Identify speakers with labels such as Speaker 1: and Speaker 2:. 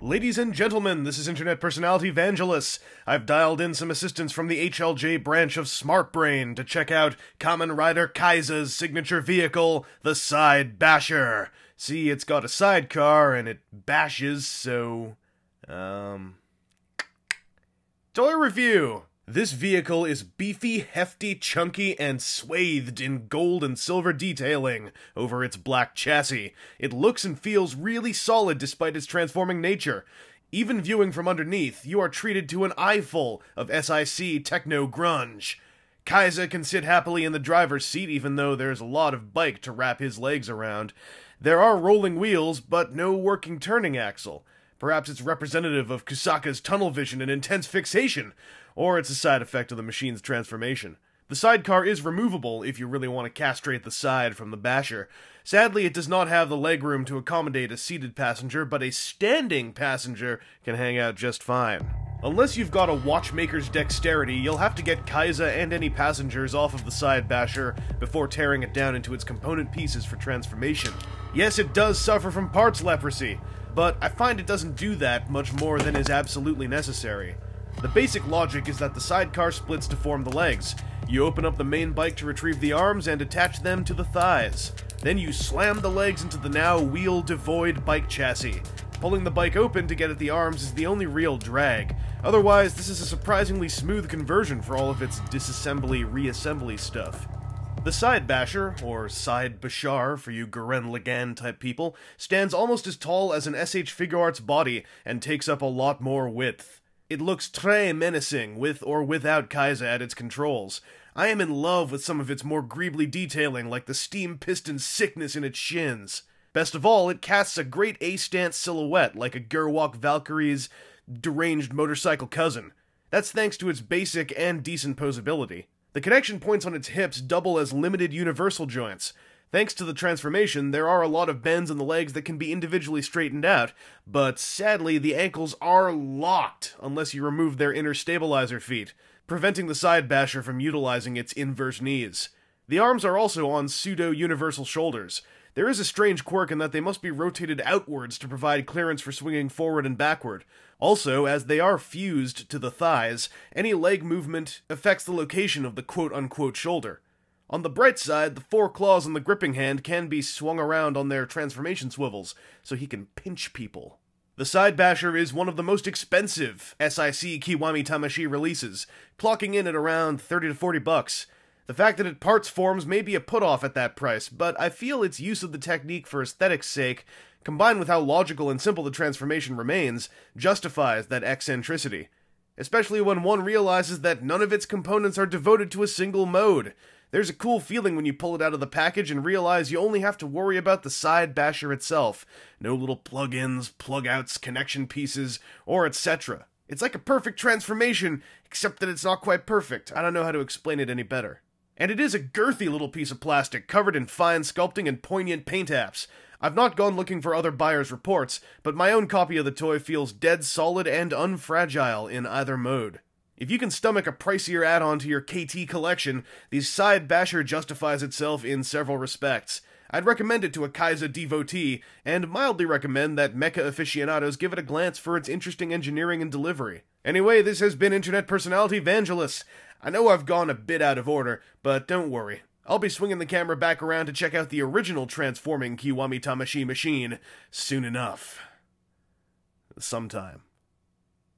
Speaker 1: Ladies and gentlemen, this is internet personality Vangelus. I've dialed in some assistance from the HLJ branch of SmartBrain to check out Kamen Rider Kaiza's signature vehicle, the Side Basher. See, it's got a sidecar and it bashes, so... Toy review! This vehicle is beefy, hefty, chunky, and swathed in gold and silver detailing over its black chassis. It looks and feels really solid despite its transforming nature. Even viewing from underneath, you are treated to an eyeful of SIC techno grunge. Kaiza can sit happily in the driver's seat even though there's a lot of bike to wrap his legs around. There are rolling wheels, but no working turning axle. Perhaps it's representative of Kusaka's tunnel vision and intense fixation, or it's a side effect of the machine's transformation. The sidecar is removable if you really want to castrate the side from the Basher. Sadly, it does not have the legroom to accommodate a seated passenger, but a standing passenger can hang out just fine. Unless you've got a watchmaker's dexterity, you'll have to get Kaiza and any passengers off of the Side Basher before tearing it down into its component pieces for transformation. Yes, it does suffer from parts leprosy, but I find it doesn't do that much more than is absolutely necessary. The basic logic is that the sidecar splits to form the legs. You open up the main bike to retrieve the arms and attach them to the thighs. Then you slam the legs into the now wheel-devoid bike chassis. Pulling the bike open to get at the arms is the only real drag. Otherwise, this is a surprisingly smooth conversion for all of its disassembly-reassembly stuff. The Side Basher, or Side Basshar for you Gurren Lagann type people, stands almost as tall as an SH Figuarts body and takes up a lot more width. It looks très menacing, with or without Kaiza at its controls. I am in love with some of its more greebly detailing, like the steam piston sickness in its shins. Best of all, it casts a great A-stance silhouette, like a Gerwalk Valkyrie's deranged motorcycle cousin. That's thanks to its basic and decent posability. The connection points on its hips double as limited universal joints. Thanks to the transformation, there are a lot of bends in the legs that can be individually straightened out, but sadly the ankles are locked unless you remove their inner stabilizer feet, preventing the Side Basher from utilizing its inverse knees. The arms are also on pseudo-universal shoulders. There is a strange quirk in that they must be rotated outwards to provide clearance for swinging forward and backward. Also, as they are fused to the thighs, any leg movement affects the location of the quote-unquote shoulder. On the bright side, the four claws on the gripping hand can be swung around on their transformation swivels, so he can pinch people. The Side Basher is one of the most expensive SIC Kiwami Tamashii releases, clocking in at around 30 to 40 bucks. The fact that it parts forms may be a put-off at that price, but I feel its use of the technique for aesthetics' sake, combined with how logical and simple the transformation remains, justifies that eccentricity. Especially when one realizes that none of its components are devoted to a single mode. There's a cool feeling when you pull it out of the package and realize you only have to worry about the Side Basher itself. No little plug-ins, plug-outs, connection pieces, or etc. It's like a perfect transformation, except that it's not quite perfect. I don't know how to explain it any better. And it is a girthy little piece of plastic covered in fine sculpting and poignant paint apps. I've not gone looking for other buyers' reports, but my own copy of the toy feels dead solid and unfragile in either mode. If you can stomach a pricier add-on to your KT collection, the Side Basher justifies itself in several respects. I'd recommend it to a Kaiza devotee, and mildly recommend that mecha aficionados give it a glance for its interesting engineering and delivery. Anyway, this has been internet personality Vangelus. I know I've gone a bit out of order, but don't worry. I'll be swinging the camera back around to check out the original transforming Kiwami Tamashii machine soon enough. Sometime.